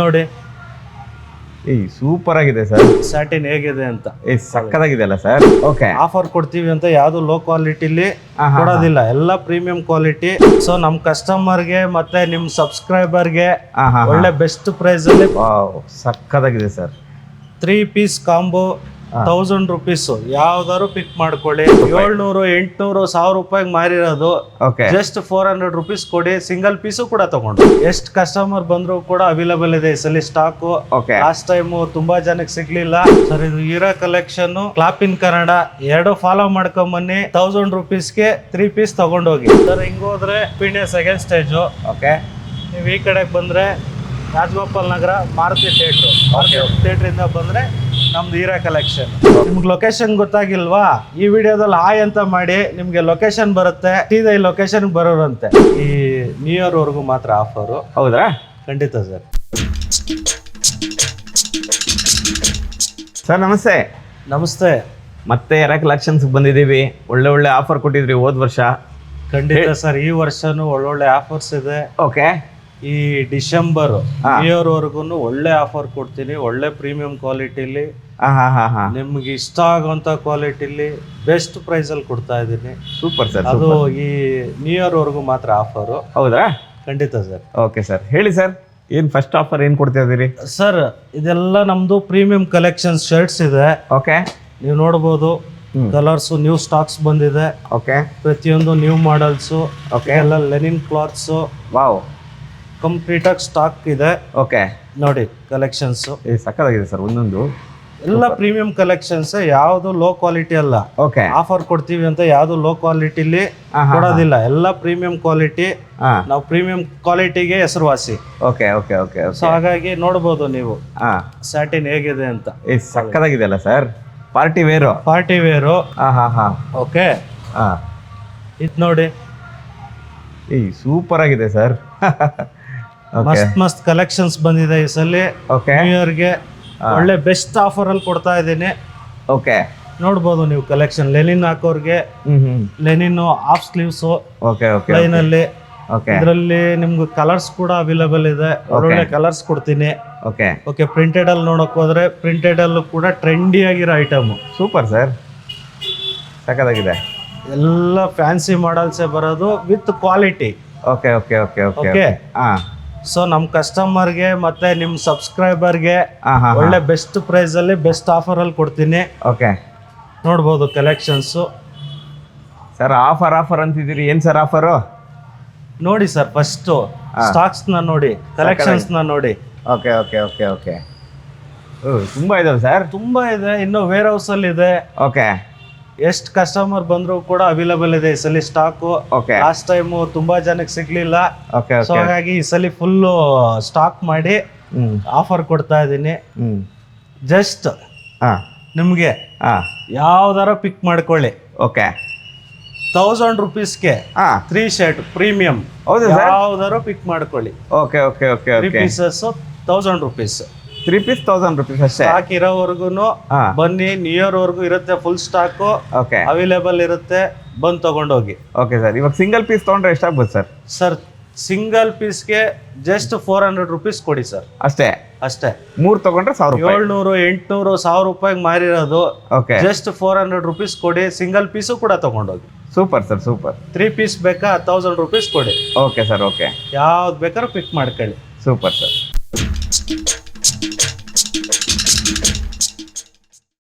ನೋಡಿ ಸೂಪರ್ ಆಗಿದೆ sir. Satin ಹೇಗಿದೆ ಅಂತ ಸಕ್ಕದಾಗಿದೆಯಲ್ಲ ಸರ್. ಓಕೆ, ಆಫರ್ ಕೊಡ್ತೀವಿ ಅಂತ ಯಾವ್ದು ಲೋ ಕ್ವಾಲಿಟಿಲಿ ಕೊಡೋದಿಲ್ಲ, ಎಲ್ಲ ಪ್ರೀಮಿಯಂ ಕ್ವಾಲಿಟಿ. ಸೊ ನಮ್ ಕಸ್ಟಮರ್ಗೆ ಮತ್ತೆ ನಿಮ್ ಸಬ್ಸ್ಕ್ರೈಬರ್ಗೆ ಒಳ್ಳೆ ಬೆಸ್ಟ್ ಪ್ರೈಸ್ ಅಲ್ಲಿ ಸಕ್ಕದಾಗಿದೆ ಸರ್. 3 ಪೀಸ್ ಕಾಂಬೋ 1000 ರುಪೀಸ್ ಯಾವ್ದಾದ್ರು ಪಿಕ್ ಮಾಡ್ಕೊಳ್ಳಿ. 700, 800, 1000 ರೂಪಾಯಿಗೆ ಮಾರಿರೋದು ಜಸ್ಟ್ 400 ರುಪೀಸ್ ಕೊಡಿ, ಸಿಂಗಲ್ ಪೀಸು ಕೂಡ ತಗೊಂಡು. ಎಷ್ಟು ಕಸ್ಟಮರ್ ಬಂದ್ರು ಕೂಡ ಅವೈಲೇಬಲ್ ಇದೆ ಈ ಸಲ ಸ್ಟಾಕ್. ಲಾಸ್ಟ್ ಟೈಮ್ ತುಂಬಾ ಜನಕ್ಕೆ ಸಿಗ್ಲಿಲ್ಲ ಸರ್. ಇದು Heera collection clap in Kannada 2 follow ಮಾಡ್ಕೊಂಡ್ ಬನ್ನಿ. 1000 ರುಪೀಸ್ಗೆ 3 ಪೀಸ್ ತಗೊಂಡೋಗಿ ಸರ್. ಹಿಂಗೋದ್ರೆ ಪೀಣ್ಯ ಸೆಕೆಂಡ್ ಸ್ಟೇಜ್. ಓಕೆ, ನೀವು ಈ ಕಡೆಗೆ ಬಂದ್ರೆ ರಾಜಗೋಪಾಲ್ ನಗರ ಮಾರುತಿ ಥಿಯೇಟರ್ ಇಂದ ಬಂದ್ರೆ ನಮ್ದು ಹೀರಾ ಕಲೆಕ್ಷನ್. ನಿಮ್ಗೆ ಲೊಕೇಶನ್ ಗೊತ್ತಾಗಿಲ್ವಾ? ಈ ವಿಡಿಯೋದಲ್ಲಿ ಹಾಯ್ ಅಂತ ಮಾಡಿ, ನಿಮ್ಗೆ ಲೊಕೇಶನ್ ಬರುತ್ತೆ, ಸೀದಾ ಈ ಲೊಕೇಶನ್ ಬರೋರಂತೆ. ಈ ನ್ಯೂ ಇಯರ್ ವರೆಗೂ ಮಾತ್ರ ಆಫರು. ಹೌದಾ? ಖಂಡಿತ ಸರ್. ಸರ್ ನಮಸ್ತೆ. ನಮಸ್ತೆ. ಮತ್ತೆ ಹೀರಾ ಕಲೆಕ್ಷನ್ಸ್ ಬಂದಿದ್ದೀವಿ. ಒಳ್ಳೆ ಆಫರ್ ಕೊಟ್ಟಿದ್ರಿ ಹೋದ್ ವರ್ಷ. ಖಂಡಿತ ಸರ್, ಈ ವರ್ಷನೂ ಒಳ್ಳೊಳ್ಳೆ ಆಫರ್ಸ್ ಇದೆ. ಓಕೆ, ಈ ಡಿಸೆಂಬರ್ ನ್ಯೂ ಇಯರ್ ವರ್ಗು ಒಳ್ಳೆ ಆಫರ್ ಕೊಡ್ತೀನಿ. ಒಳ್ಳೆ ಪ್ರೀಮಿಯಂ ಕ್ವಾಲಿಟಿಲಿ ನಿಮ್ಗೆ ಇಷ್ಟ ಆಗುವಂತ ಕ್ವಾಲಿಟಿಲಿ ಬೆಸ್ಟ್ ಪ್ರೈಸ್ ಅಲ್ಲಿ ಕೊಡ್ತಾ ಇದ್ದೀನಿ. Super sir. ಅದು ಈ ನ್ಯೂ ಇಯರ್ ವರ್ಗು ಮಾತ್ರ ಆಫರು. ಹೌದಾ? ಖಂಡಿತ ಸರ್. ಓಕೆ ಸರ್, ಹೇಳಿ ಸರ್, ಏನ್ ಫಸ್ಟ್ ಆಫರ್ ಏನ್ ಕೊಡ್ತಾ ಇದೀರಿ ಸರ್? ಇದೆಲ್ಲ ನಮ್ದು ಪ್ರೀಮಿಯಂ ಕಲೆಕ್ಷನ್ ಶರ್ಟ್ಸ್ ಇದೆ. ಓಕೆ, ನೀವು ನೋಡ್ಬೋದು. ಕಲರ್ಸ್ ನ್ಯೂ ಸ್ಟಾಕ್ಸ್ ಬಂದಿದೆ. ಓಕೆ, ಪ್ರತಿಯೊಂದು ನ್ಯೂ ಮಾಡೆಲ್ಸ್. ಓಕೆ, ಎಲ್ಲ ಲೆನಿನ್ ಕ್ಲಾತ್ಸ್. ವಾವ್, ಕಂಪ್ಲೀಟ್ ಆಗಿ ಸ್ಟಾಕ್ ಇದೆ. ಓಕೆ, ನೋಡಿ ಕಲೆಕ್ಷನ್ಸ್ ಸಕ್ಕತ್ತಾಗಿದೆ ಸರ್. ಒಂದೊಂದು ಎಲ್ಲ ಪ್ರೀಮಿಯಂ ಕಲೆಕ್ಷನ್ಸ್, ಯಾವ್ದು ಲೋ ಕ್ವಾಲಿಟಿ ಅಲ್ಲ. ಓಕೆ, ಆಫರ್ ಕೊಡ್ತೀವಿ ಅಂತ ಯಾವ್ದು ಲೋ ಕ್ವಾಲಿಟಿಲಿ ಕೊಡೋದಿಲ್ಲ, ಎಲ್ಲ ಪ್ರೀಮಿಯಂ ಕ್ವಾಲಿಟಿ. ನಾವು ಪ್ರೀಮಿಯಂ ಕ್ವಾಲಿಟಿಗೆ ಹೆಸರುವಾಸಿ. Okay okay okay. ಸೊ ಹಾಗಾಗಿ ನೋಡ್ಬೋದು ನೀವು ಸ್ಯಾಟಿನ್ ಹೇಗಿದೆ ಅಂತ. ಸಕ್ಕತ್ತಾಗಿದೆಯಲ್ಲ sir. Party wear. Party wear. Okay, ಇದು ನೋಡಿ ಸೂಪರ್ ಆಗಿದೆ ಸರ್. ಮಸ್ತ್ ಕಲೆಕ್ಷನ್ಸ್ ಬಂದಿದೆ ಈ ಸಲ. ನ್ಯೂ ಇಯರ್ಗೆ ಒಳ್ಳೆ ಬೆಸ್ಟ್ ಆಫರ್ ಅಲ್ಲಿ ಕೊಡ್ತಾ ಇದ್ದೀನಿ. ಓಕೆ, ನೋಡ್ಬೋದು ನೀವು ಕಲೆಕ್ಷನ್. ಲೆನಿನ್ ಹಾಕೋರ್ಗೆ linen half sleeves okay okay line ಅಲ್ಲಿ. ಓಕೆ, ಇದರಲ್ಲಿ ನಿಮ್ಗೆ ಕಲರ್ಸ್ ಕೂಡ ಅವೈಲೇಬಲ್ ಇದೆ. ಒಳ್ಳೆ ಕಲರ್ಸ್ ಕೊಡ್ತೀನಿ. ಓಕೆ ಓಕೆ, ಪ್ರಿಂಟೆಡ್ ಅಲ್ಲಿ ನೋಡಕ್ ಹೋದ್ರೆ ಪ್ರಿಂಟೆಡ್ ಅಲ್ಲೂ ಕೂಡ ಟ್ರೆಂಡಿ ಆಗಿರೋ ಐಟಮ್. ಸೂಪರ್ ಸರ್, ಸಕ್ಕತ್ತಾಗಿದೆ. ಎಲ್ಲ ಫ್ಯಾನ್ಸಿ ಮಾಡಲ್ಸೇ ಬರೋದು with quality. Okay okay okay okay okay. So ನಮ್ ಕಸ್ಟಮರ್ಗೆ ಮತ್ತೆ ನಿಮ್ ಸಬ್ಸ್ಕ್ರೈಬರ್ಗೆ ಒಳ್ಳೆ ಬೆಸ್ಟ್ ಪ್ರೈಸ್ ಅಲ್ಲಿ ಬೆಸ್ಟ್ ಆಫರ್ ಅಲ್ಲಿ ಕೊಡ್ತೀನಿ. ಓಕೆ, ನೋಡ್ಬೋದು ಕಲೆಕ್ಷನ್ಸ್. ಸರ್ ಆಫರ್ ಅಂತಿದ್ದೀರಿ, ಏನ್ ಸರ್ ಆಫರು? ನೋಡಿ ಸರ್, ಫಸ್ಟ್ ಸ್ಟಾಕ್ಸ್ ನ ನೋಡಿ, ಕಲೆಕ್ಷನ್ಸ್ ನ ನೋಡಿ. Okay okay okay okay. ತುಂಬಾ ಇದಾವೆ ಸರ್. ತುಂಬಾ ಇದೆ. ಇನ್ನು ವೇರ್ ಹೌಸ್ ಅಲ್ಲಿ ಇದೆ. ಓಕೆ, ಎಷ್ಟು ಕಸ್ಟಮರ್ ಬಂದ್ರು ಕೂಡ ಅವೈಲೇಬಲ್ ಇದೆ ಈ ಸಲ ಸ್ಟಾಕ್. ಓಕೆ, ಲಾಸ್ಟ್ ಟೈಮ್ ತುಂಬಾ ಜನಕ್ಕೆ ಸಿಗ್ಲಿಲ್ಲ. ಓಕೆ, ಸೊ ಹಾಗಾಗಿ ಈ ಸಲ ಫುಲ್ ಸ್ಟಾಕ್ ಮಾಡಿ ಆಫರ್ ಕೊಡ್ತಾ ಇದ್ದೀನಿ. ಜಸ್ಟ್ ನಿಮ್ಗೆ ಯಾವ್ದಾರ ಪಿಕ್ ಮಾಡ್ಕೊಳ್ಳಿ. ಓಕೆ, 1000 ರುಪೀಸ್ಗೆ 3 ಶರ್ಟ್ ಪ್ರೀಮಿಯಂ ಯಾವ್ದಾರು ಪಿಕ್ ಮಾಡ್ಕೊಳ್ಳಿ. Okay okay okay. 3 pieces 1000 rupees. 3 piece 1000 rupees ಅಷ್ಟೇ. ಸ್ಟಾಕ್ ಇರೋವರೆಗೂ ಬನ್ನಿ. ನ್ಯೂ ಇಯರ್ ವರ್ಗು ಇರುತ್ತೆ ಫುಲ್ ಸ್ಟಾಕ್. ಓಕೆ, ಅವೈಲೇಬಲ್ ಇರುತ್ತೆ, ಬಂದು ತಗೊಂಡೋಗಿ. ಓಕೆ ಸರ್, ಇವಾಗ ಸಿಂಗಲ್ ಪೀಸ್ ತಗೊಂಡ್ರೆ ಎಷ್ಟಾಗ್ಬೋದು ಸರ್? ಸರ್ ಸಿಂಗಲ್ ಪೀಸ್ಗೆ ಜಸ್ಟ್ 400 ರುಪೀಸ್ ಕೊಡಿ ಸರ್. ಅಷ್ಟೇ? 3 ತಗೊಂಡ್ರೆ 1000 ರೂಪಾಯಿ. 700, 800, 1000 ರೂಪಾಯಿಗೆ ಮಾರಿರೋದು ಓಕೆ, ಜಸ್ಟ್ 400 ರುಪೀಸ್ ಕೊಡಿ, ಸಿಂಗಲ್ ಪೀಸು ಕೂಡ ತಗೊಂಡೋಗಿ. Super sir, super. 3 ಪೀಸ್ ಬೇಕಾ 1000 ರುಪೀಸ್ ಕೊಡಿ. Okay sir, okay. ಯಾವ್ದು ಬೇಕಾದ್ರೂ ಪಿಕ್ ಮಾಡ್ಕೊಳ್ಳಿ. Super sir.